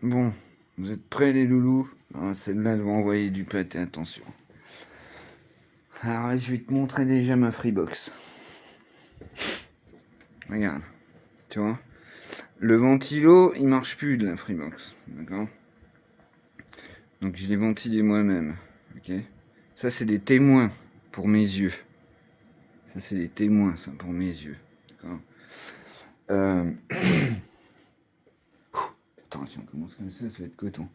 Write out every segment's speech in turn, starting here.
Bon, vous êtes prêts les loulous? Ah, celle-là, elle va envoyer du pâté, attention. Alors, je vais te montrer déjà ma Freebox. Regarde, tu vois. Le ventilo, il marche plus de la Freebox, d'accord? Donc, je l'ai ventilé moi-même, ok? Ça, c'est des témoins pour mes yeux. Ça, c'est des témoins, ça, pour mes yeux, d'accord? Attends, si on commence comme ça va être coton.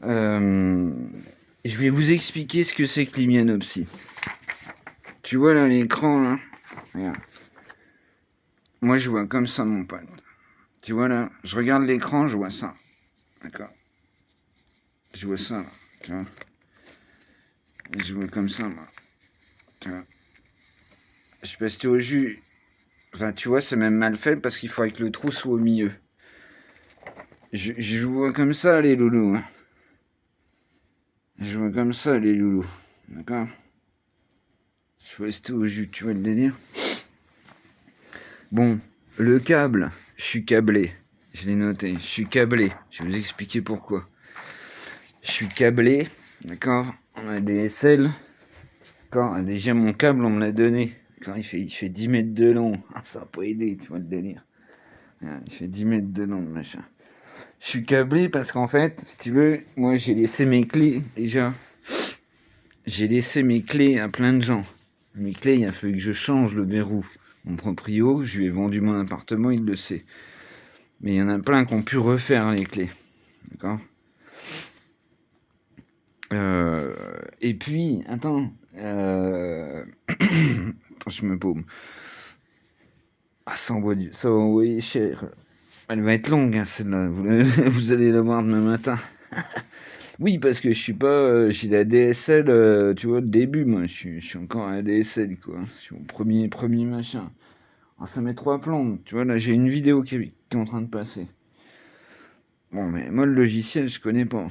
Je vais vous expliquer ce que c'est que l'hyménopsie. Tu vois là l'écran là? Regarde. Moi je vois comme ça mon pote. Tu vois là, je regarde l'écran, je vois ça. D'accord? Je vois ça là, tu vois? Et je vois comme ça moi. Tu vois? Je sais pas si t'es au jus. Enfin tu vois, c'est même mal fait parce qu'il faudrait que le trou soit au milieu. Je vois comme ça les loulous. Hein. Je vois comme ça les loulous. D'accord? Je sais pas si t'es au jus, tu vois le délire? Bon, le câble, je suis câblé. Je l'ai noté, je suis câblé. Je vais vous expliquer pourquoi. Je suis câblé, d'accord? On a des aisselles. D'accord? Déjà mon câble, on me l'a donné. D'accord? Il fait 10 mètres de long. Ah, ça n'a pas aidé, tu vois le délire. Il fait 10 mètres de long, machin. Je suis câblé parce qu'en fait, si tu veux, moi j'ai laissé mes clés déjà. J'ai laissé mes clés à plein de gens. Mes clés, il a fallu que je change le verrou. Mon proprio, je lui ai vendu mon appartement, il le sait. Mais il y en a plein qui ont pu refaire les clés. D'accord? Et puis, attends. Attends, je me paume. Ah, ça va envoyer cher. Elle va être longue, hein, celle-là. Vous allez la voir demain matin. Oui, parce que je suis pas. J'ai la DSL, tu vois, le début, moi. Je suis encore à la DSL, quoi. Je suis au premier machin. Ah, ça met 3 plombes. Tu vois, là, j'ai une vidéo qui est en train de passer. Bon, mais moi, le logiciel, je connais pas.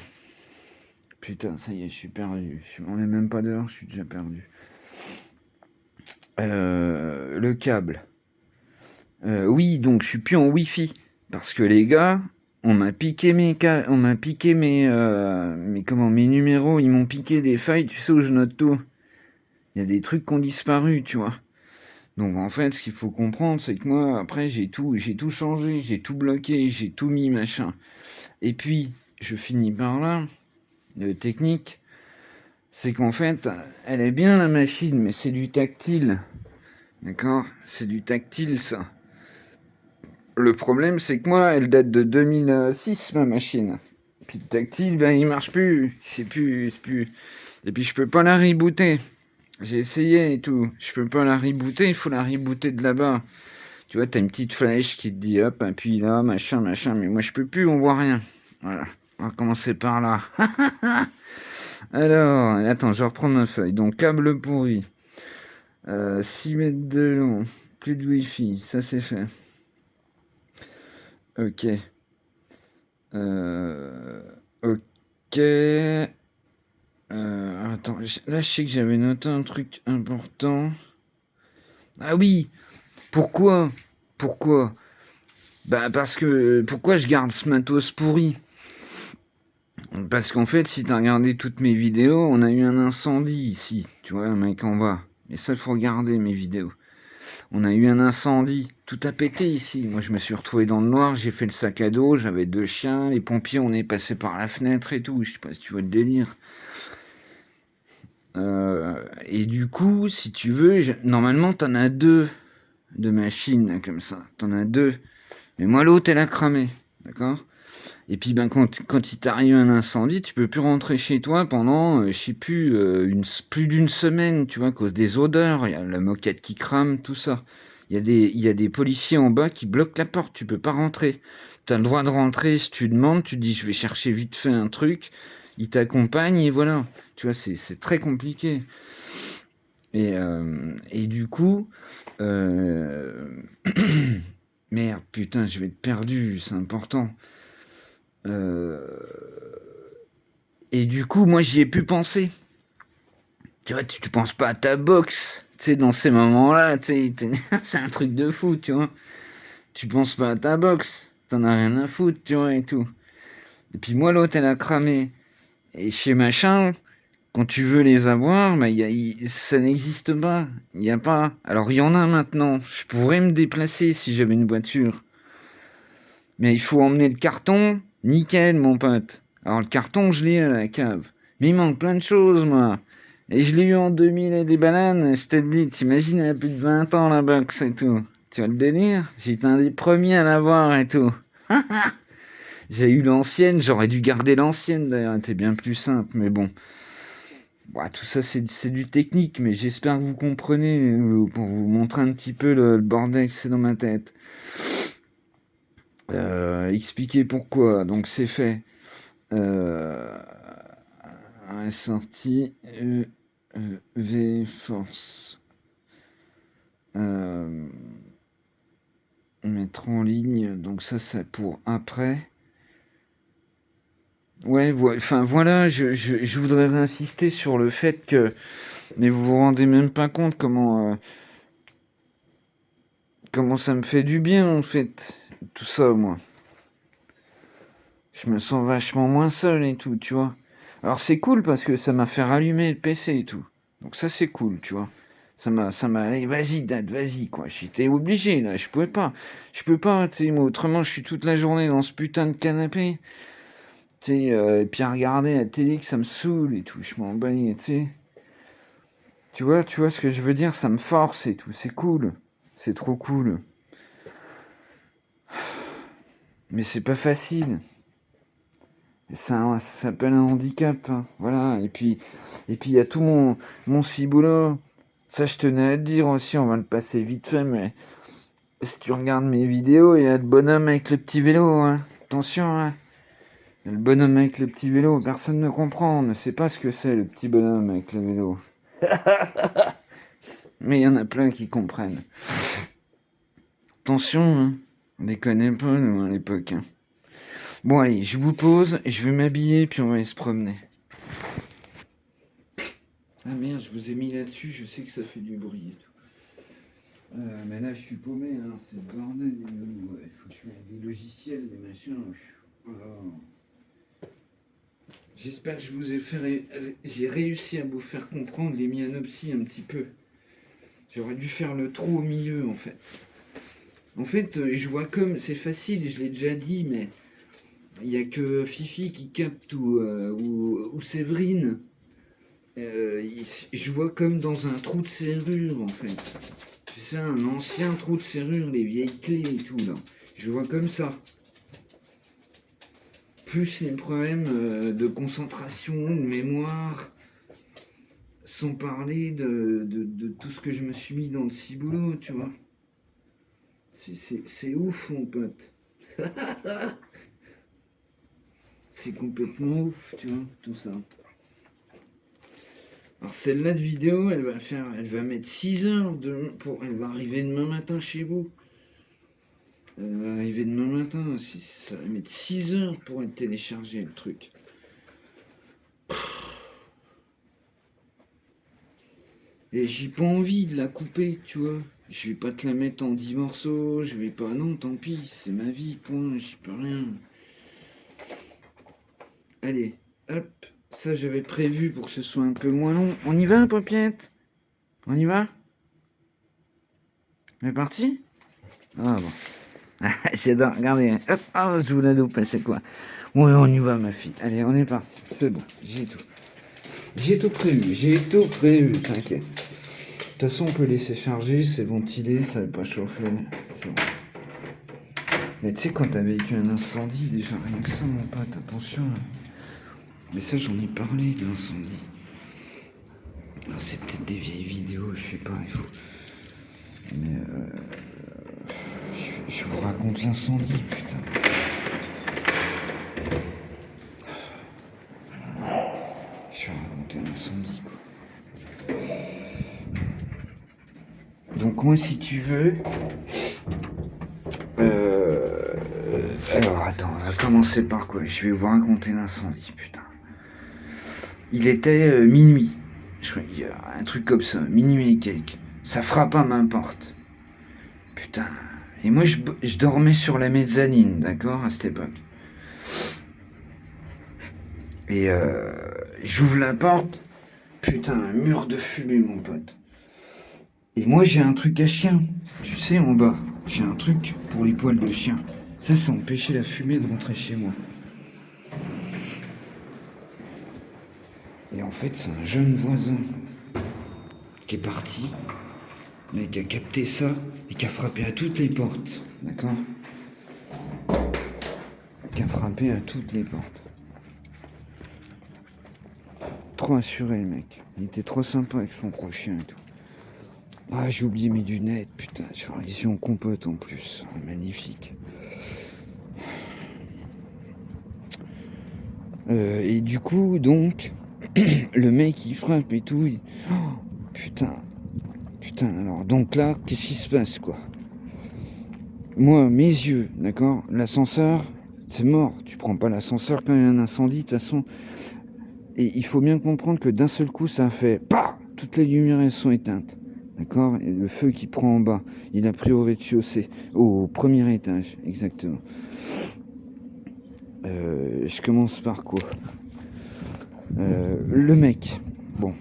Putain, ça y est, je suis perdu. On est même pas dehors, je suis déjà perdu. Le câble. Oui, donc je suis plus en Wi-Fi. Parce que les gars, on m'a piqué mes numéros, ils m'ont piqué des failles, tu sais où je note tout. Il y a des trucs qui ont disparu, tu vois. Donc en fait, ce qu'il faut comprendre, c'est que moi, après, j'ai tout changé, j'ai tout bloqué, j'ai tout mis, machin. Et puis, je finis par là, le technique, c'est qu'en fait, elle est bien la machine, mais c'est du tactile. D'accord? C'est du tactile, ça. Le problème, c'est que moi, elle date de 2006, ma machine. Puis le tactile, ben, il marche plus. C'est plus. Et puis, je peux pas la rebooter. J'ai essayé et tout. Je peux pas la rebooter, il faut la rebooter de là-bas. Tu vois, t'as une petite flèche qui te dit hop, appuie là, machin, machin. Mais moi, je peux plus, on voit rien. Voilà. On va commencer par là. Alors, attends, je reprends ma feuille. Donc, câble pourri. 6 mètres de long. Plus de wifi. Ça, c'est fait. Ok. Ok. Attends, là je sais que j'avais noté un truc important. Ah oui, pourquoi? Pourquoi? Bah parce que pourquoi je garde ce matos pourri? Parce qu'en fait, si t'as regardé toutes mes vidéos, on a eu un incendie ici, tu vois, un mec en bas. Et ça, il faut regarder mes vidéos. On a eu un incendie, tout a pété ici. Moi, je me suis retrouvé dans le noir, j'ai fait le sac à dos, j'avais 2 chiens, les pompiers, on est passé par la fenêtre et tout. Je sais pas si tu vois le délire. Et du coup, si tu veux, normalement, t'en as deux de machines comme ça. T'en as deux. Mais moi, l'autre, elle a cramé. D'accord? Et puis, ben, quand il t'arrive un incendie, tu peux plus rentrer chez toi pendant, je sais plus, plus d'une semaine, tu vois, à cause des odeurs. Il y a la moquette qui crame, tout ça. Il y a des policiers en bas qui bloquent la porte. Tu peux pas rentrer. T'as le droit de rentrer si tu demandes. Tu dis, je vais chercher vite fait un truc. Ils t'accompagnent et voilà. Tu vois, c'est très compliqué. Et du coup, euh, merde, putain, je vais être perdu, c'est important. Euh, et du coup, moi, j'y ai pu penser. Tu vois, tu penses pas à ta box, tu sais, dans ces moments-là, tu sais, c'est un truc de fou, tu vois. Tu penses pas à ta box, t'en as rien à foutre, tu vois, et tout. Et puis moi, l'autre, elle a cramé. Et chez machin, quand tu veux les avoir, bah, ça n'existe pas. Il n'y a pas. Alors, il y en a maintenant. Je pourrais me déplacer si j'avais une voiture. Mais il faut emmener le carton. Nickel, mon pote. Alors, le carton, je l'ai à la cave. Mais il manque plein de choses, moi. Et je l'ai eu en 2000 et des bananes. Je te le dis, t'imagines, elle a plus de 20 ans, la box et tout. Tu vois le délire? J'étais un des premiers à l'avoir et tout. J'ai eu l'ancienne, j'aurais dû garder l'ancienne d'ailleurs, elle était bien plus simple, mais bon. Bon, tout ça c'est du technique, mais j'espère que vous comprenez, pour vous montrer un petit peu le bordel que c'est dans ma tête. Expliquer pourquoi, donc c'est fait. Sortie V-Force. Mettre en ligne, donc ça c'est pour après. Ouais, enfin voilà, je voudrais insister sur le fait que, mais vous vous rendez même pas compte comment ça me fait du bien en fait, tout ça moi. Je me sens vachement moins seul et tout, tu vois. Alors c'est cool parce que ça m'a fait rallumer le PC et tout. Donc ça c'est cool, tu vois. Allez, vas-y Dad, vas-y quoi. J'étais obligé là, je peux pas, tu sais, moi autrement je suis toute la journée dans ce putain de canapé. Tu sais, et puis à regarder la télé que ça me saoule et tout, je m'en bats, tu sais. Tu vois ce que je veux dire, ça me force et tout, c'est cool. C'est trop cool. Mais c'est pas facile. Ça s'appelle un handicap, hein. Voilà. Et puis il y a tout mon ciboulot. Ça, je tenais à te dire aussi, on va le passer vite fait, mais si tu regardes mes vidéos, il y a le bonhomme avec le petit vélo, hein. Attention, hein. Le bonhomme avec le petit vélo, personne ne comprend, on ne sait pas ce que c'est le petit bonhomme avec le vélo. Mais il y en a plein qui comprennent. Attention, hein. On déconnait pas, nous, à l'époque, hein. Bon, allez, je vous pose, je vais m'habiller, puis on va aller se promener. Ah merde, je vous ai mis là-dessus, je sais que ça fait du bruit et tout. Mais là, je suis paumé, hein, c'est le bordel. Il faut que je mette des logiciels, des machins. Voilà. J'espère que je vous ai j'ai réussi à vous faire comprendre les mianopsies un petit peu. J'aurais dû faire le trou au milieu, en fait. En fait, je vois comme, c'est facile, je l'ai déjà dit, mais il n'y a que Fifi qui capte ou Séverine. Je vois comme dans un trou de serrure, en fait. Tu sais, un ancien trou de serrure, les vieilles clés et tout, là. Je vois comme ça. Plus les problèmes de concentration, de mémoire, sans parler de tout ce que je me suis mis dans le ciboulot, tu vois. C'est ouf, mon pote. C'est complètement ouf, tu vois, tout ça. Alors celle-là de vidéo, elle va mettre 6 heures elle va arriver demain matin chez vous. Elle va arriver demain matin, ça va mettre 6 heures pour être téléchargé le truc. Et j'ai pas envie de la couper, tu vois. Je vais pas te la mettre en 10 morceaux, je vais pas. Non, tant pis, c'est ma vie, point, j'y peux rien. Allez, hop, ça j'avais prévu pour que ce soit un peu moins long. On y va, Popiette? On y va? On est parti? Ah bon. J'adore, regardez. Hop, oh, je vous la loupe à chaque fois. Ouais, on y va, ma fille. Allez, on est parti. C'est bon, j'ai tout. J'ai tout prévu, t'inquiète. De toute façon, on peut laisser charger, c'est ventilé, ça va pas chauffer. C'est bon. Mais tu sais, quand t'as vécu un incendie, déjà rien que ça, mon pote, attention. Mais ça, j'en ai parlé de l'incendie. Alors, c'est peut-être des vieilles vidéos, je sais pas, il faut. Mais je vous raconte l'incendie, putain. Je vais raconter l'incendie, quoi. Donc, moi, si tu veux. Alors, attends, on va commencer par quoi? Je vais vous raconter l'incendie, putain. Il était minuit. Un truc comme ça, minuit et quelques. Ça frappe à ma porte. Putain. Et moi, je dormais sur la mezzanine, d'accord, à cette époque. Et j'ouvre la porte, putain, un mur de fumée, mon pote. Et moi, j'ai un truc à chien, tu sais, en bas. J'ai un truc pour les poils de chien. Ça empêchait la fumée de rentrer chez moi. Et en fait, c'est un jeune voisin qui est parti, mais qui a capté ça et qui a frappé à toutes les portes, d'accord? Qui a frappé à toutes les portes. Trop assuré, le mec. Il était trop sympa avec son gros chien et tout. Ah, j'ai oublié mes lunettes, putain. Sur les yeux en compote en plus. Magnifique. Et du coup, donc, le mec il frappe et tout. Oh, putain. Alors, donc là, qu'est-ce qui se passe, quoi? Moi, mes yeux, d'accord? L'ascenseur, c'est mort. Tu prends pas l'ascenseur quand il y a un incendie, de toute façon. Et il faut bien comprendre que d'un seul coup, ça fait PAH! Toutes les lumières, elles sont éteintes. D'accord? Et le feu qui prend en bas, il a pris au rez-de-chaussée, au premier étage, exactement. Je commence par quoi? Le mec, bon,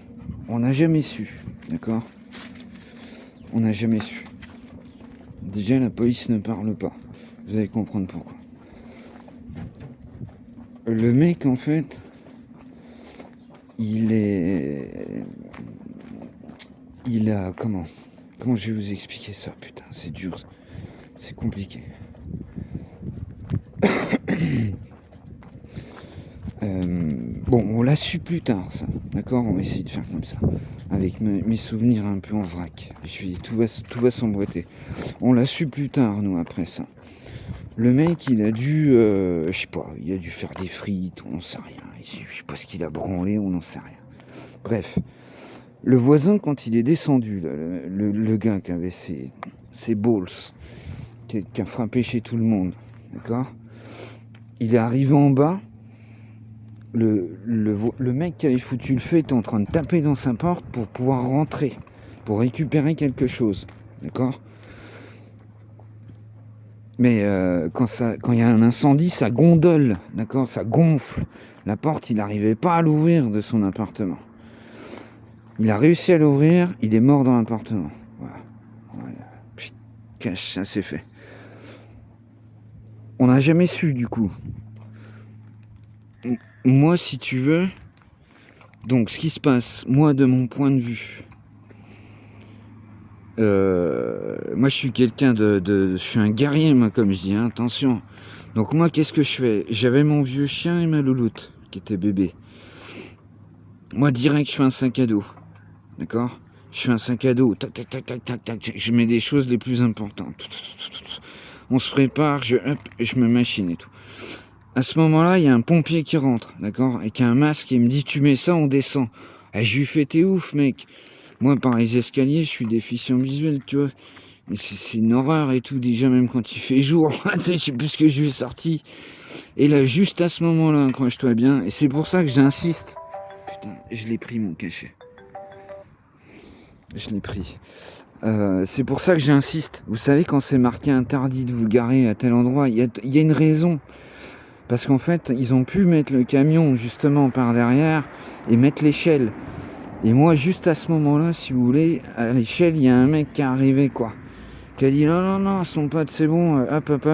on n'a jamais su, d'accord? On n'a jamais su. Déjà, la police ne parle pas. Vous allez comprendre pourquoi. Le mec, en fait, il a, comment je vais vous expliquer ça, putain, c'est dur, c'est compliqué. Bon, on l'a su plus tard, ça, d'accord? On va essayer de faire comme ça, avec mes souvenirs un peu en vrac. Tout va s'emboîter. On l'a su plus tard, nous, après ça. Le mec, il a dû, je sais pas, il a dû faire des frites, on n'en sait rien. Je sais pas ce qu'il a branlé, on n'en sait rien. Bref, le voisin, quand il est descendu, là, le gars qui avait ses balls, qui a frappé chez tout le monde, d'accord? Il est arrivé en bas, le mec qui avait foutu le feu était en train de taper dans sa porte pour pouvoir rentrer, pour récupérer quelque chose, d'accord? Mais quand il y a un incendie, ça gondole, d'accord? Ça gonfle. La porte, il n'arrivait pas à l'ouvrir de son appartement. Il a réussi à l'ouvrir, il est mort dans l'appartement. Voilà. Puis, cache, ça c'est fait. On n'a jamais su du coup. Moi, si tu veux, donc ce qui se passe, moi de mon point de vue, moi je suis quelqu'un je suis un guerrier, moi, comme je dis, hein, attention. Donc moi, qu'est-ce que je fais? J'avais mon vieux chien et ma louloute, qui était bébé. Moi, direct, je fais un sac à dos, d'accord? Je fais un sac à dos, tac, tac, tac, tac, tac, tac, je mets des choses les plus importantes. On se prépare, je me machine et tout. À ce moment-là, il y a un pompier qui rentre, d'accord? Et qui a un masque, et il me dit, tu mets ça, on descend. Et je lui fais, t'es ouf, mec. Moi, par les escaliers, je suis déficient visuel, tu vois. C'est une horreur et tout, déjà, même quand il fait jour. Je sais plus ce que je lui ai sorti. Et là, juste à ce moment-là, accroche-toi bien. Et c'est pour ça que j'insiste. Putain, je l'ai pris, mon cachet. Je l'ai pris. C'est pour ça que j'insiste. Vous savez, quand c'est marqué interdit de vous garer à tel endroit, il y a une raison. Parce qu'en fait, ils ont pu mettre le camion justement par derrière et mettre l'échelle. Et moi, juste à ce moment-là, si vous voulez, à l'échelle, il y a un mec qui est arrivé, quoi. Qui a dit non, son pote, c'est bon, hop.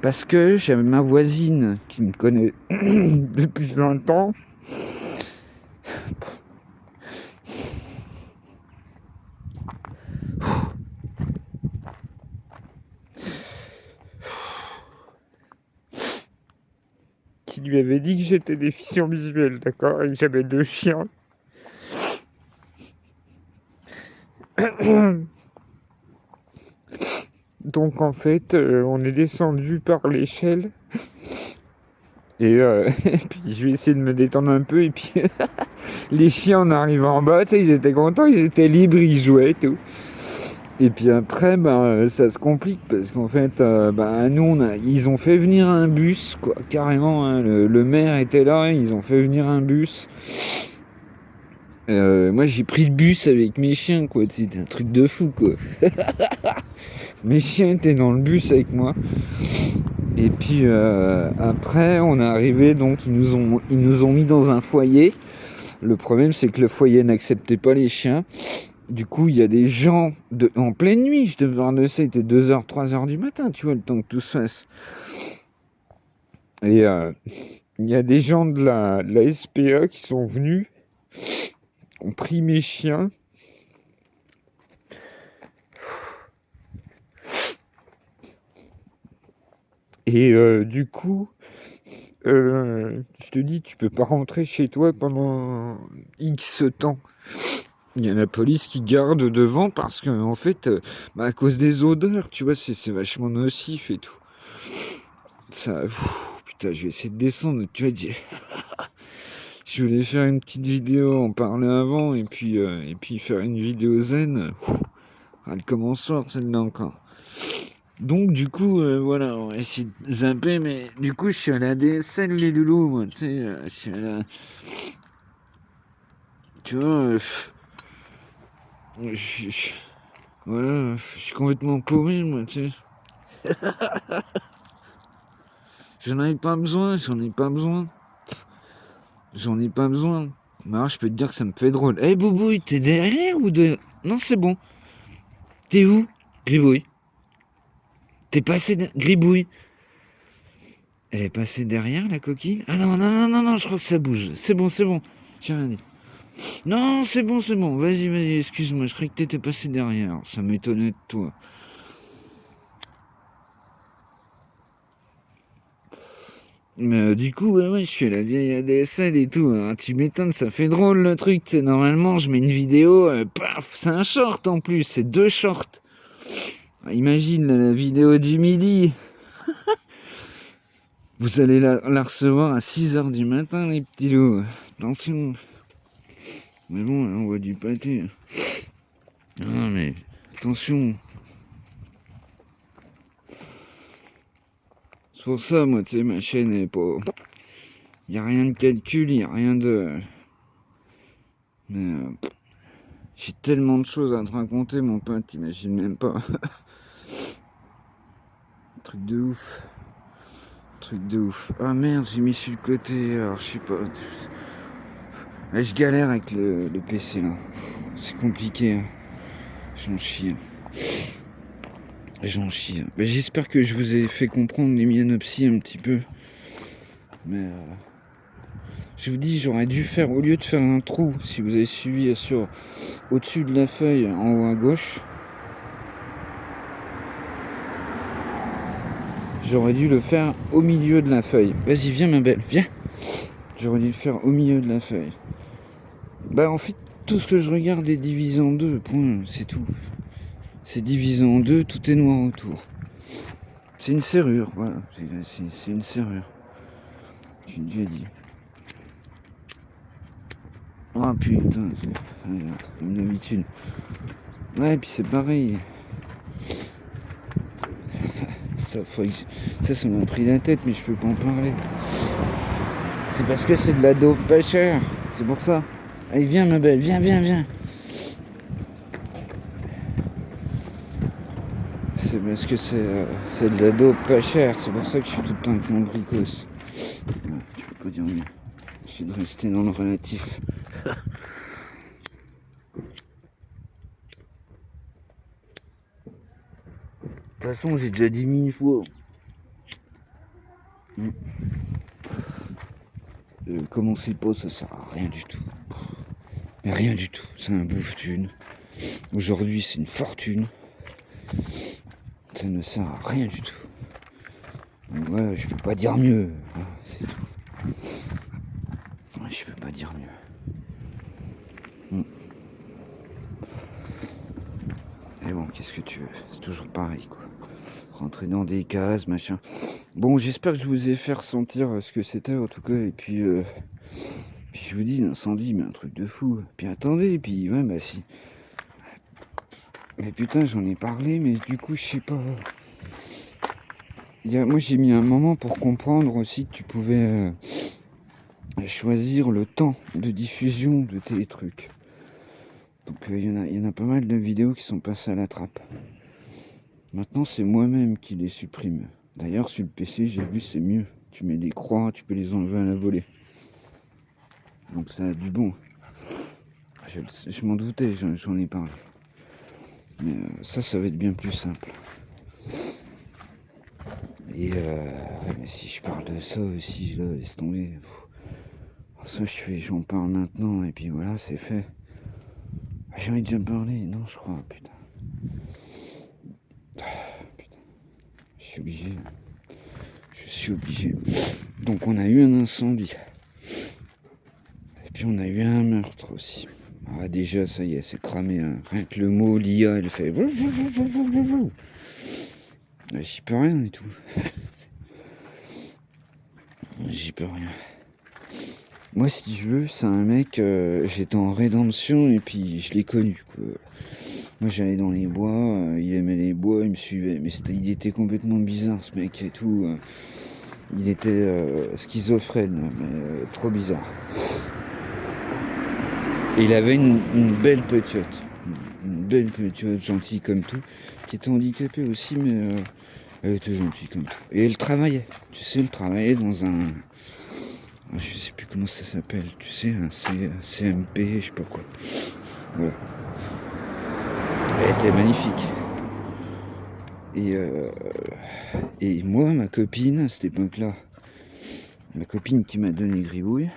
Parce que j'avais ma voisine qui me connaît depuis 20 ans. Qui lui avait dit que j'étais déficient visuel, d'accord, et que j'avais 2 chiens. Donc en fait, on est descendu par l'échelle. Et puis je vais essayer de me détendre un peu. Et puis les chiens, en arrivant en bas, tu sais, ils étaient contents, ils étaient libres, ils jouaient et tout. Et puis après, ça se complique parce qu'en fait, nous, ils ont fait venir un bus, quoi, carrément. Hein, le maire était là, ils ont fait venir un bus. Moi, j'ai pris le bus avec mes chiens, quoi. C'était un truc de fou, quoi. Mes chiens étaient dans le bus avec moi. Et puis après, on est arrivé, donc ils nous ont mis dans un foyer. Le problème, c'est que le foyer n'acceptait pas les chiens. Du coup, il y a des gens en pleine nuit, je te parle de ça, il était 2h, 3h du matin, tu vois, le temps que tout se fasse. Et il y a des gens de la SPA qui sont venus, ont pris mes chiens. Et du coup, je te dis, tu peux pas rentrer chez toi pendant X temps. Il y a la police qui garde devant parce que, en fait, à cause des odeurs, tu vois, c'est vachement nocif et tout. Ça, putain, je vais essayer de descendre, tu vois, je voulais faire une petette vidéo, en parler avant, et puis faire une vidéo zen. Elle commence fort, celle-là encore. Donc, du coup, voilà, on va essayer de zapper, mais du coup, je suis à la DSL, les loulous, moi, tu sais, je suis à la... Tu vois, voilà, je suis complètement paumé, moi, tu sais. J'en ai pas besoin. Mais alors, je peux te dire que ça me fait drôle. Eh, Boubouille, t'es derrière ou de... Non, c'est bon. T'es où, Gribouille? T'es passé... Gribouille. Elle est passée derrière, la coquine? Ah non, non, non, non, non, je crois que ça bouge. C'est bon. J'ai rien dit. Non, c'est bon. Vas-y, excuse-moi, je croyais que t'étais passé derrière. Ça m'étonnait de toi. Mais du coup, ouais, je suis à la vieille ADSL et tout. Hein. Tu m'étonnes, ça fait drôle le truc. T'sais, normalement, je mets une vidéo, paf, c'est un short en plus, c'est 2 shorts. Imagine la vidéo du midi. Vous allez la recevoir à 6h du matin, les petits loups. Attention. Mais bon, on voit du pâté. Non, mais attention. C'est pour ça, moi, tu sais, ma chaîne est pas... Y a rien de calcul, y a rien de... Mais... j'ai tellement de choses à te raconter, mon pote, t'imagines même pas. Truc de ouf. Ah merde, j'ai mis sur le côté, alors je sais pas. Là, je galère avec le PC là. C'est compliqué. Hein. J'en chie. Mais j'espère que je vous ai fait comprendre les myopsies un petit peu. Mais je vous dis, j'aurais dû faire, au lieu de faire un trou, si vous avez suivi sur au-dessus de la feuille en haut à gauche, j'aurais dû le faire au milieu de la feuille. Vas-y, viens ma belle, viens. J'aurais dû le faire au milieu de la feuille. Bah en fait, tout ce que je regarde est divisé en deux, point, c'est tout. C'est divisé en deux, tout est noir autour. C'est une serrure, voilà, c'est une serrure. J'ai déjà dit. Ah putain, comme d'habitude. Ouais, puis c'est pareil. Ça m'a pris la tête, mais je peux pas en parler. C'est parce que c'est de la dope pas chère, c'est pour ça. Allez, viens ma belle, viens. C'est parce que c'est de la dope pas chère, c'est pour ça que je suis tout le temps avec mon bricos. Ouais, je peux pas dire mieux. J'essaie de rester dans le relatif. De toute façon, j'ai déjà dit 1000 fois. Commencez pas, ça sert à rien du tout. Mais rien du tout, c'est un bouffe-thune. Aujourd'hui, c'est une fortune. Ça ne sert à rien du tout. Donc voilà, je peux pas dire mieux. Hein, c'est tout. Ouais, je peux pas dire mieux. Et bon, qu'est-ce que tu veux? C'est toujours pareil, quoi. Rentrer dans des cases, machin. Bon, j'espère que je vous ai fait ressentir ce que c'était, en tout cas. Et puis je vous dis, l'incendie, mais un truc de fou. Puis attendez, puis ouais, bah si. Mais putain, j'en ai parlé, mais du coup, je sais pas. Moi, j'ai mis un moment pour comprendre aussi que tu pouvais choisir le temps de diffusion de tes trucs. Donc, il y en a pas mal de vidéos qui sont passées à la trappe. Maintenant, c'est moi-même qui les supprime. D'ailleurs, sur le PC, j'ai vu, c'est mieux. Tu mets des croix, tu peux les enlever à la volée. Donc ça a du bon. Je m'en doutais, j'en ai parlé. Mais ça va être bien plus simple. Et mais si je parle de ça aussi, là, laisse tomber. Ça, j'en parle maintenant, et puis voilà, c'est fait. J'en ai déjà parlé, non, je crois, putain. Putain, je suis obligé. Je suis obligé. Donc on a eu un incendie. Et puis on a eu un meurtre aussi. Ah déjà, ça y est, c'est cramé. Hein. Rien que le mot, l'IA, elle fait... J'y peux rien et tout. J'y peux rien. Moi, si tu veux, c'est un mec, j'étais en rédemption et puis je l'ai connu. Quoi. Moi, j'allais dans les bois, il aimait les bois, il me suivait. Mais il était complètement bizarre, ce mec et tout. Il était schizophrène, mais trop bizarre. Et il avait une belle petite, gentille comme tout, qui était handicapée aussi, mais elle était gentille comme tout. Et elle travaillait, tu sais, elle travaillait dans un... Je sais plus comment ça s'appelle, tu sais, un CMP, je sais pas quoi. Voilà. Elle était magnifique. Et moi, ma copine, à cette époque-là, ma copine qui m'a donné Gribouille,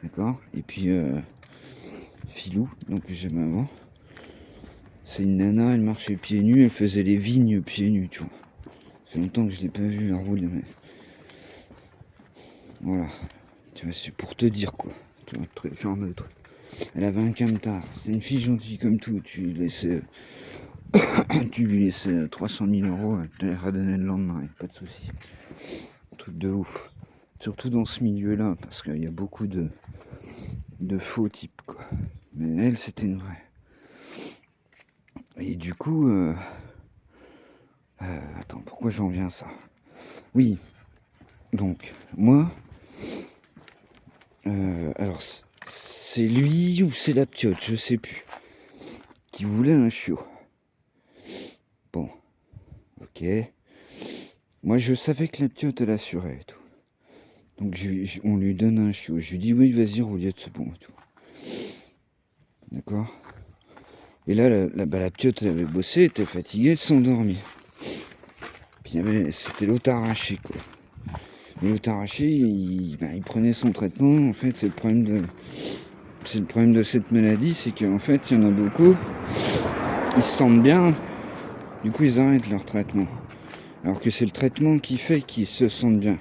d'accord, et puis Filou, donc que j'aimais avant, c'est une nana, elle marchait pieds nus, elle faisait les vignes pieds nus, tu vois. Ça fait longtemps que je l'ai pas vu la rouler, mais... Voilà. Tu vois, c'est pour te dire, quoi. Tu vois, genre de truc. Elle avait un camtar, c'était une fille gentille comme tout, tu lui laissais 300 000 euros, elle te les redonnait le lendemain, pas de soucis. Truc de ouf. Surtout dans ce milieu-là, parce qu'il y a beaucoup de faux types, quoi. Mais elle, c'était une vraie. Et du coup, attends, pourquoi j'en viens à ça? Oui, donc, moi, alors, c'est lui ou c'est la ptiote, je sais plus, qui voulait un chiot. Bon, ok. Moi, je savais que la ptiote, elle assurait et tout. Donc, on lui donne un chiot. Je lui dis, oui, vas-y, Rouliette, c'est bon et tout. D'accord. Et là, la ptiote, elle avait bossé, elle était fatiguée, elle s'endormit. Puis, c'était l'autre arraché, quoi. Et l'autre arraché, il prenait son traitement. En fait, c'est le problème de cette maladie, c'est qu'en fait, il y en a beaucoup, ils se sentent bien, du coup, ils arrêtent leur traitement. Alors que c'est le traitement qui fait qu'ils se sentent bien.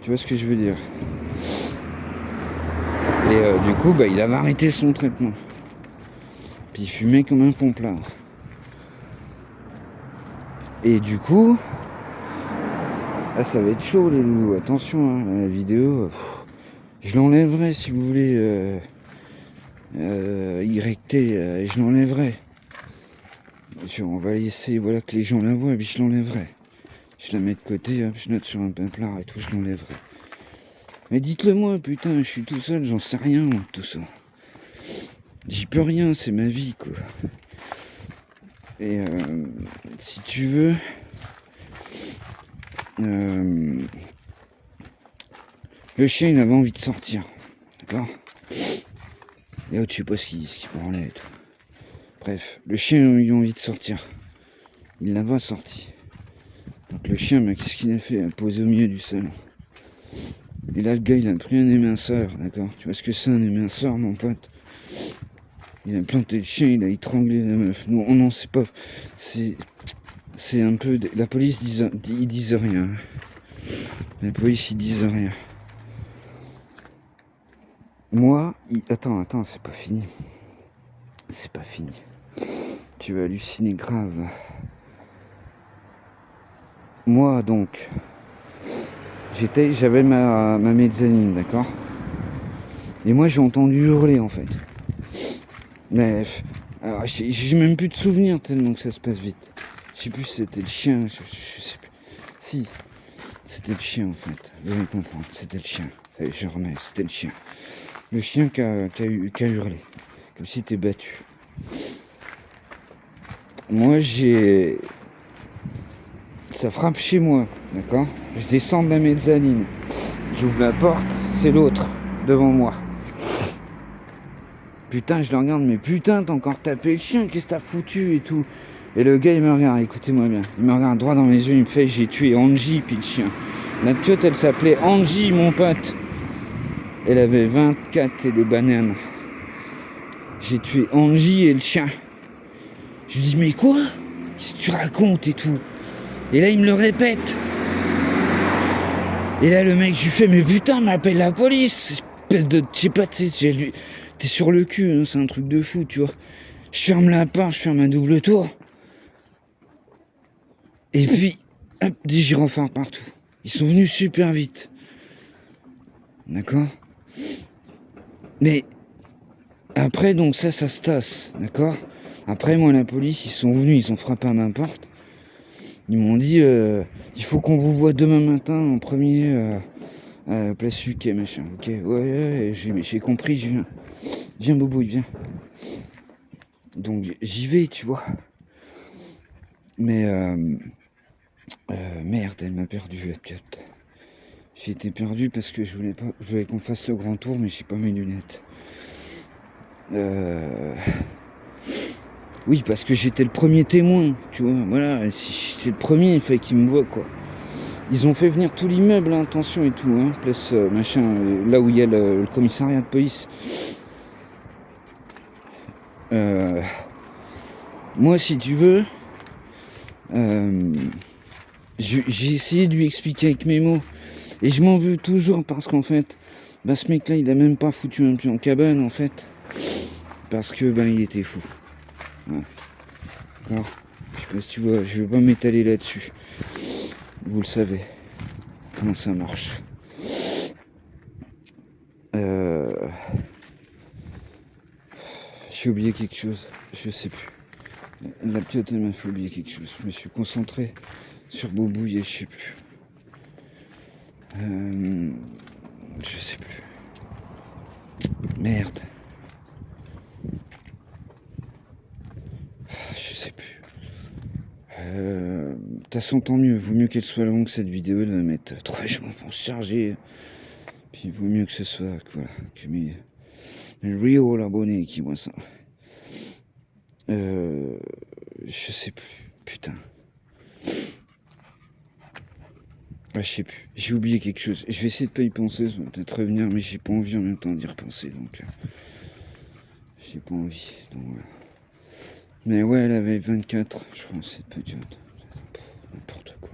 Tu vois ce que je veux dire? Et du coup, il avait arrêté son traitement. Puis il fumait comme un pomplard. Et du coup, là, ça va être chaud, les loulous. Attention, hein, la vidéo, je l'enlèverai si vous voulez. YT, je l'enlèverai. On va laisser, voilà, que les gens la voient, et puis je l'enlèverai. Je la mets de côté, hop, je note sur un pamplard et tout, je l'enlèverai. Mais dites-le moi, putain, je suis tout seul, j'en sais rien, moi, de tout ça. J'y peux rien, c'est ma vie, quoi. Et si tu veux, le chien, il avait envie de sortir, d'accord? Et l'autre, je sais pas ce qu'il branlait et tout. Bref, le chien, il a envie de sortir. Il l'a pas sorti. Donc le chien, qu'est-ce qu'il a fait? Il a posé au milieu du salon. Et là, le gars, il a pris un éminceur, d'accord? Tu vois ce que c'est un éminceur, mon pote? Il a planté le chien, il a étranglé la meuf. Non, non, c'est pas... C'est un peu... La police, ils disent rien. La police, ils disent rien. Moi, Attends, c'est pas fini. C'est pas fini. Tu vas halluciner grave. Moi, donc... J'avais ma mezzanine, d'accord? Et moi, j'ai entendu hurler, en fait. Mais... Alors, j'ai même plus de souvenirs tellement que ça se passe vite. Je sais plus si c'était le chien, je sais plus. Si, c'était le chien, en fait. Vous allez comprendre, c'était le chien. Je remets, c'était le chien. Le chien qui a hurlé. Comme si t'es battu. moi j'ai... Ça frappe chez moi, d'accord? Je descends de la mezzanine. J'ouvre la porte, c'est l'autre, devant moi. Putain, je le regarde, mais putain, t'as encore tapé le chien, qu'est-ce que t'as foutu et tout. Et le gars, il me regarde, écoutez-moi bien. Il me regarde droit dans mes yeux, il me fait, j'ai tué Angie, puis le chien. La piote, elle s'appelait Angie, mon pote. Elle avait 24 et des bananes. J'ai tué Angie et le chien. Je lui dis, mais quoi? Qu'est-ce que tu racontes et tout? Et là, il me le répète. Et là, le mec, je lui fais, mais putain, m'appelle la police. Espèce de, je sais pas, tu sais, t'es sur le cul, hein, c'est un truc de fou, tu vois. Je ferme la porte, je ferme un double tour. Et puis, hop, des gyrophares partout. Ils sont venus super vite. D'accord? Mais après, donc ça se tasse, d'accord? Après, moi, la police, ils sont venus, ils ont frappé à ma porte. Ils m'ont dit, il faut qu'on vous voit demain matin en premier à Place Uquet, machin. Ok, ouais, j'ai compris, je viens. Viens, Bobo, viens. Donc, j'y vais, tu vois. Mais, merde, elle m'a perdu, la piote. J'ai été perdu parce que je voulais qu'on fasse le grand tour, mais j'ai pas mes lunettes. Oui, parce que j'étais le premier témoin, tu vois. Voilà, si j'étais le premier, il fallait qu'ils me voient, quoi. Ils ont fait venir tout l'immeuble, hein, attention et tout, hein, place machin, là où il y a le commissariat de police. Moi, si tu veux, j'ai essayé de lui expliquer avec mes mots. Et je m'en veux toujours parce qu'en fait, bah, ce mec-là, il a même pas foutu un pied en cabane, en fait. Parce que, ben, il était fou. Ouais. D'accord? Je sais pas si tu vois, je vais pas m'étaler là-dessus. Vous le savez. Comment ça marche. J'ai oublié quelque chose. Je sais plus. La piote, elle m'a fait oublier quelque chose. Je me suis concentré sur Bobouille et je sais plus. Je sais plus. Merde. Je sais plus. De toute façon, tant mieux. Vaut mieux qu'elle soit longue, cette vidéo. Elle va mettre 3 jours pour se charger. Puis il vaut mieux que ce soit, voilà, que mes real abonnés qui voient ça. Je sais plus. Putain. Ah, je sais plus. J'ai oublié quelque chose. Je vais essayer de pas y penser. Ça va peut-être revenir, mais j'ai pas envie en même temps d'y repenser. Donc, j'ai pas envie. Donc, voilà. Mais ouais, elle avait 24, je crois, cette petite. N'importe quoi.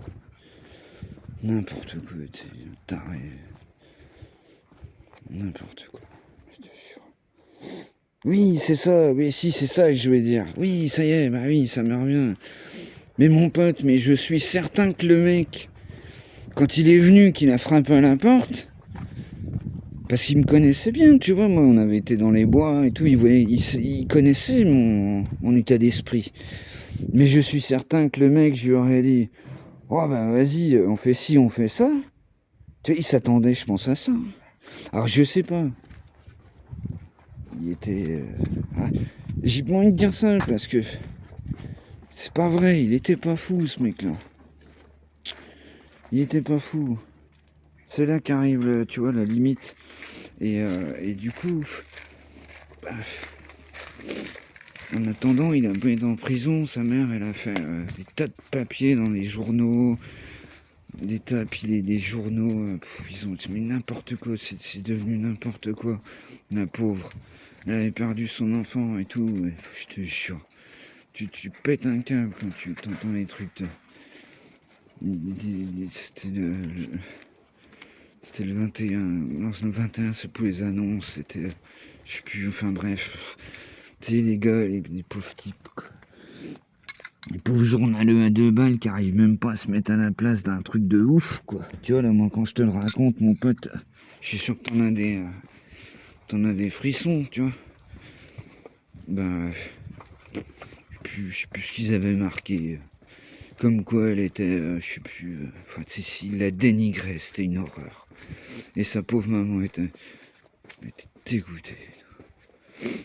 N'importe quoi, t'es taré. N'importe quoi. Je te jure. Oui, c'est ça. Oui, si, c'est ça que je voulais dire. Oui, ça y est, bah oui, ça me revient. Mais mon pote, mais je suis certain que le mec, quand il est venu, qu'il a frappé à la porte, parce qu'il me connaissait bien, tu vois, moi, on avait été dans les bois et tout, il connaissait mon état d'esprit. Mais je suis certain que le mec, je lui aurais dit, oh ben vas-y, on fait ci, on fait ça. Tu vois, il s'attendait, je pense, à ça. Alors je sais pas. Il était... J'ai pas envie de dire ça, parce que c'est pas vrai, il était pas fou, ce mec-là. Il était pas fou. C'est là qu'arrive, tu vois, la limite. Et du coup, bah, en attendant, il a pu être en prison. Sa mère, elle a fait des tas de papiers dans les journaux, des tas, puis des journaux. Ils ont mis n'importe quoi. C'est devenu n'importe quoi. La pauvre, elle avait perdu son enfant et tout. Et, je te jure, tu pètes un câble quand tu entends les trucs. C'était le 21. Non, le 21, c'est pour les annonces. C'était. Je sais plus, enfin bref. Tu sais, les gars, les pauvres types, quoi. Les pauvres journaleux à 2 balles qui arrivent même pas à se mettre à la place d'un truc de ouf, quoi. Tu vois, là, moi, quand je te le raconte, mon pote, je suis sûr que t'en as des frissons, tu vois. Ben. Je sais plus ce qu'ils avaient marqué. Comme quoi elle était, je sais plus. Enfin, tu sais, s'il la dénigrait, c'était une horreur. Et sa pauvre maman était dégoûtée.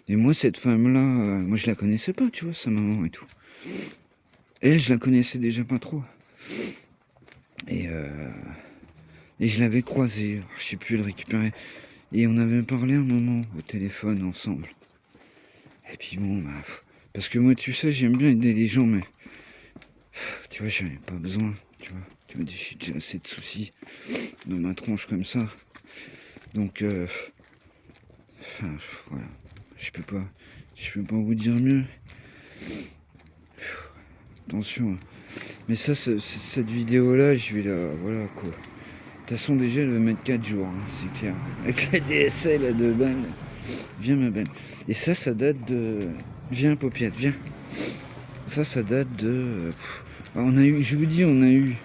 Et moi, cette femme-là, moi, je la connaissais pas, tu vois, sa maman et tout. Elle, je la connaissais déjà pas trop. Et je l'avais croisée, je sais plus, elle récupérait. Et on avait parlé un moment au téléphone ensemble. Et puis bon, bah, parce que moi, tu sais, j'aime bien aider les gens, mais tu vois, j'en ai pas besoin, tu vois. Tu me dis, j'ai déjà assez de soucis dans ma tronche comme ça. Donc, enfin, voilà, je peux pas vous dire mieux. Attention. Mais ça, cette vidéo-là, je vais la, voilà quoi. De toute façon, déjà, elle va mettre 4 jours, hein, c'est clair. Avec la DSL à 2 balles. Viens, ma belle. Et ça date de... Viens, paupiette, viens. Ça date de... on a eu, je vous dis, on a eu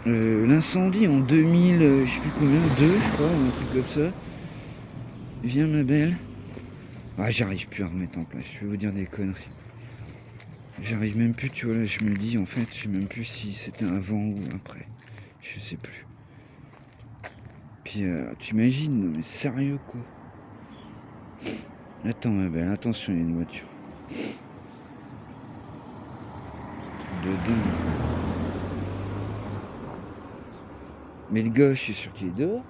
l'incendie en 2000, je sais plus combien, 2 je crois, ou un truc comme ça. Viens, ma belle. Ah, j'arrive plus à remettre en place, je vais vous dire des conneries. J'arrive même plus, tu vois, là, je me dis, en fait, je sais même plus si c'était avant ou après. Je sais plus. Puis, tu imagines, mais sérieux, quoi. Attends, ma belle, attention, il y a une voiture. De dingue. Mais le gars, je suis sûr qu'il est dehors.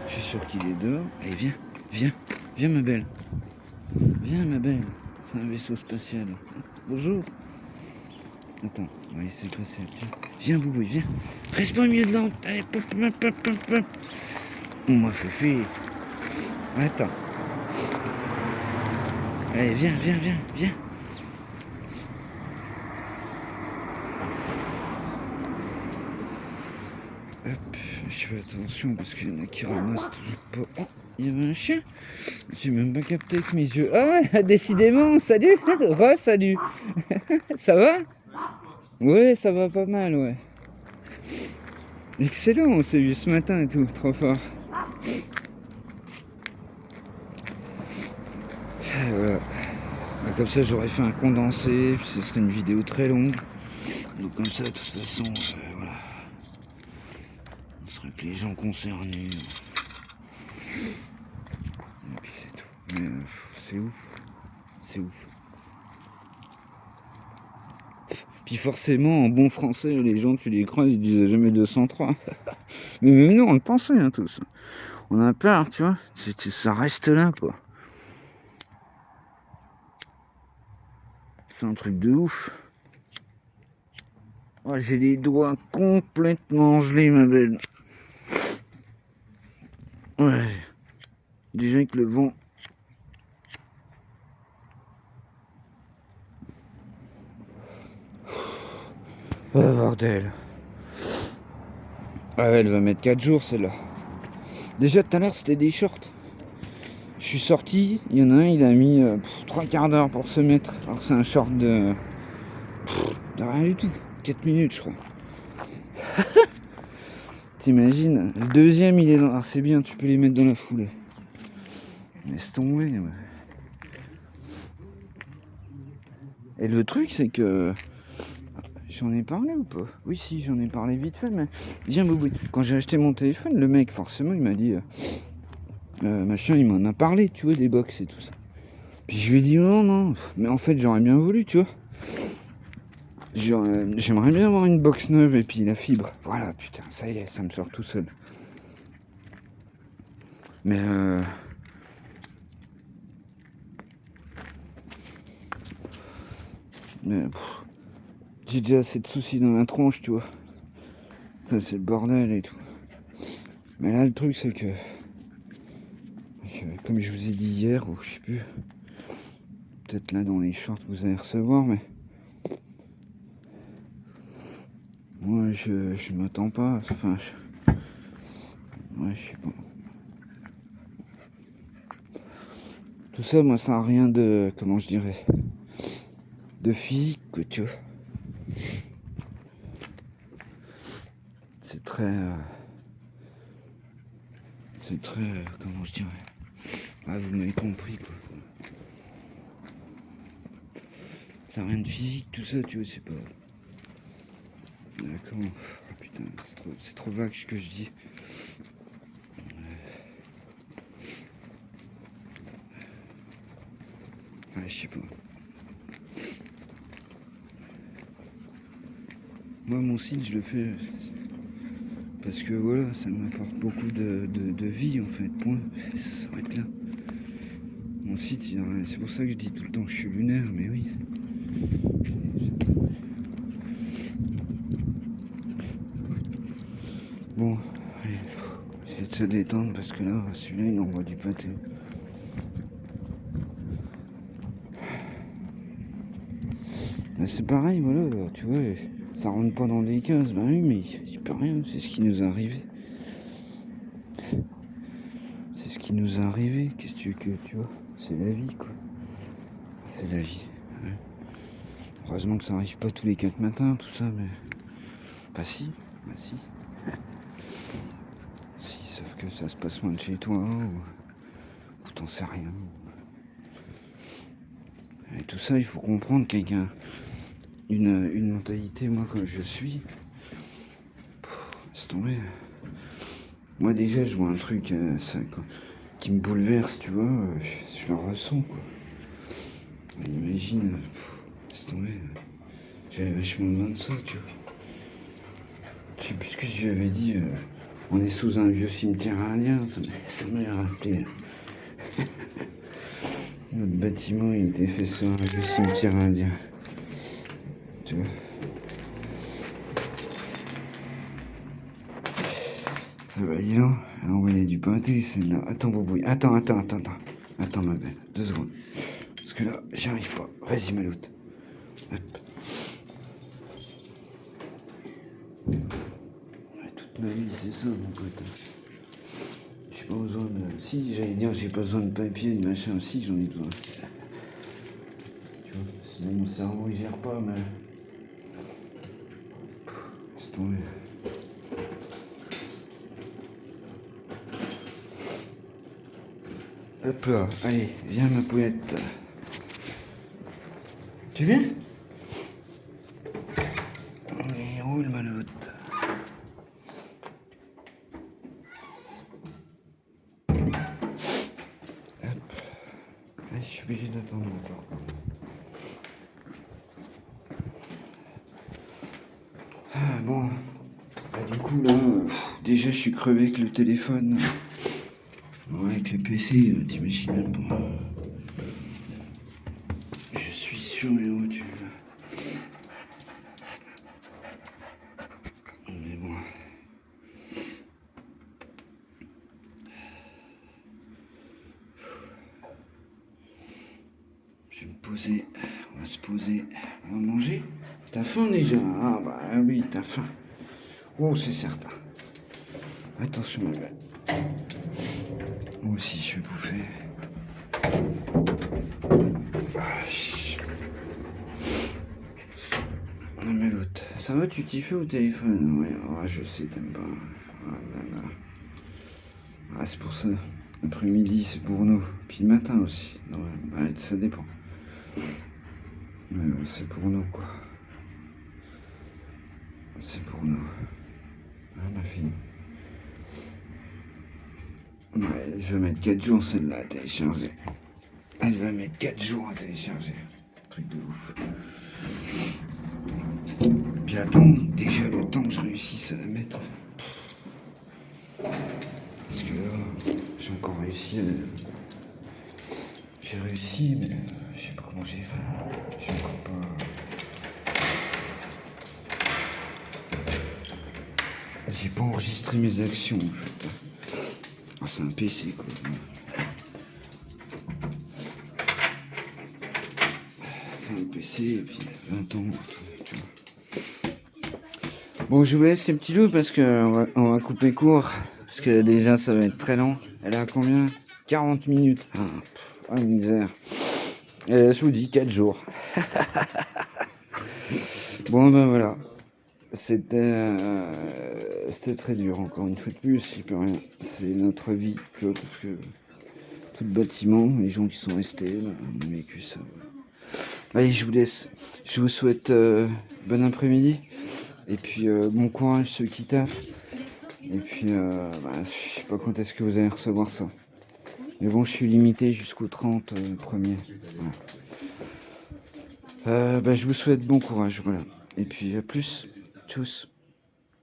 Je suis sûr qu'il est dehors. Allez, viens, ma belle. Viens, ma belle. C'est un vaisseau spatial. Bonjour. Attends, on va essayer de passer. Viens, Boubou, viens. Reste pas au milieu de l'ordre. Allez, pop, pop, pop, pop, pop. On m'a fait. Attends. Allez, viens. Hop, je fais attention parce qu'il y en a qui ramassent toujours pas. Oh, il y avait un chien. J'ai même pas capté avec mes yeux. Ah ouais, décidément, salut. Salut. Ça va? Ouais, ça va pas mal, ouais. Excellent, on s'est vu ce matin et tout, trop fort. Voilà. Bah, comme ça, j'aurais fait un condensé, puis ce serait une vidéo très longue. Donc comme ça, de toute façon, voilà. On serait que les gens concernés. Et puis c'est tout. Mais c'est ouf. C'est ouf. Puis forcément, en bon français, les gens, tu les croises, ils disent jamais 203. Mais même nous, on le pensait, hein, tous. On a peur, tu vois. Ça reste là, quoi. C'est un truc de ouf. Oh, j'ai les doigts complètement gelés, ma belle. Ouais. Déjà avec le vent. Oh, bordel. Ah ouais, elle va mettre 4 jours, celle-là. Déjà, tout à l'heure, c'était des shorts. Je suis sorti, il y en a un, il a mis 3 quarts d'heure pour se mettre. Alors que c'est un short de rien du tout. 4 minutes, je crois. T'imagines? Le deuxième, il est dans... Alors c'est bien, tu peux les mettre dans la foulée. Laisse tomber, ouais. Et le truc, c'est que... J'en ai parlé ou pas? Oui, si, j'en ai parlé vite fait, mais... Viens, Boubou. Quand j'ai acheté mon téléphone, le mec, forcément, il m'a dit... machin, il m'en a parlé, tu vois, des box et tout ça. Puis je lui ai dit non. Mais en fait, j'aurais bien voulu, tu vois. J'aimerais bien avoir une box neuve et puis la fibre. Voilà, putain, ça y est, ça me sort tout seul. Mais j'ai déjà assez de soucis dans la tronche, tu vois. Ça, c'est le bordel et tout. Mais là, le truc, c'est que... comme je vous ai dit hier, ou je sais plus... Peut-être là, dans les shorts, vous allez recevoir, mais... Moi, je m'attends pas. Enfin, ouais, je sais pas. Tout ça, moi, ça n'a rien de... Comment je dirais? De physique, quoi, tu vois. C'est très... comment je dirais? Ah, vous m'avez compris, quoi. Ça n'a rien de physique, tout ça, tu vois, c'est pas... D'accord. Oh, putain, c'est trop vague ce que je dis. Ah, je sais pas. Moi, mon site, je le fais parce que voilà, ça m'apporte beaucoup de vie en fait. Point. Ça s'arrête là. Mon site, c'est pour ça que je dis tout le temps que je suis lunaire, mais oui. Bon, allez, essayer de se détendre parce que là, celui-là, il envoie du pâté. Ben, c'est pareil, voilà, tu vois, ça rentre pas dans des cases, bah oui, mais il peut rien, c'est ce qui nous est arrivé. C'est ce qui nous est arrivé, qu'est-ce que tu veux que, tu vois, c'est la vie, quoi. C'est la vie. Ouais. Heureusement que ça arrive pas tous les 4 matins, tout ça, mais... Bah si, bah si. Si, sauf que ça se passe loin de chez toi, ou t'en sais rien. Et tout ça, il faut comprendre qu'avec une mentalité, moi, comme je suis, c'est tombé. Moi, déjà, je vois un truc qui me bouleverse, tu vois, je le ressens, quoi. Et imagine, c'est tombé. J'avais vachement besoin de ça, tu vois. Je sais plus ce que je lui avais dit. On est sous un vieux cimetière indien, ça m'a rappelé. Notre bâtiment, il était fait sur un vieux cimetière indien. Tu vois. Ah bah dis donc, elle a envoyé du pâté, celle-là. Attends, Boubouille. Attends, ma belle. 2 secondes. Parce que là, j'y arrive pas. Vas-y, Maloute. Hop. Ouais, toute ma vie, c'est ça, mon pote. J'ai pas besoin de... Si, j'allais dire, j'ai pas besoin de papier, de machin aussi, j'en ai besoin. Tu vois, sinon mon cerveau, il gère pas, mais... C'est tombé. Hop là, allez, viens ma poète. Tu viens? Allez, roule ma lotte. Hop. Allez, je suis obligé d'attendre encore. Ah bon. Bah du coup là, déjà je suis crevé avec le téléphone. Ouais, avec le PC, t'imagines même pas. Je suis sur les rotules. Mais bon. Je vais me poser. On va se poser. On va manger. T'as faim déjà? Ah bah oui, t'as faim. Oh, c'est certain. Attention ma belle. Moi aussi je vais bouffer. Non mais l'autre, ça va, tu t'y fais au téléphone? Ouais, je sais, t'aimes pas. Ah là là. Ah, c'est pour ça. L'après-midi, c'est pour nous. Puis le matin aussi. Non, bah, ça dépend. Mais c'est pour nous, quoi. C'est pour nous. Ah, ma fille. Ouais, je vais mettre 4 jours celle-là à télécharger. Elle va mettre 4 jours à télécharger. Truc de ouf. Puis attends, déjà le temps que je réussisse à la mettre. Parce que là, j'ai encore réussi à... J'ai réussi, mais je sais pas comment j'ai fait. J'ai encore pas... J'ai pas enregistré mes actions, en fait. Ah, c'est un PC, quoi. C'est un PC, et puis 20 ans, tu vois. Bon, je vous laisse ces petits loups parce que on va couper court. Parce que déjà, ça va être très long. Elle a combien? 40 minutes. Ah, misère. Je vous dis 4 jours. Bon, ben voilà. C'était très dur, encore une fois de plus. Il peut rien. C'est notre vie, tu vois, parce que tout le bâtiment, les gens qui sont restés, on a vécu ça. Allez, je vous laisse. Je vous souhaite bon après-midi. Et puis bon courage ceux qui taffent. Et puis je sais pas quand est-ce que vous allez recevoir ça. Mais bon, je suis limité jusqu'au 30 premier. Voilà. Je vous souhaite bon courage, voilà. Et puis à plus. Tchuss.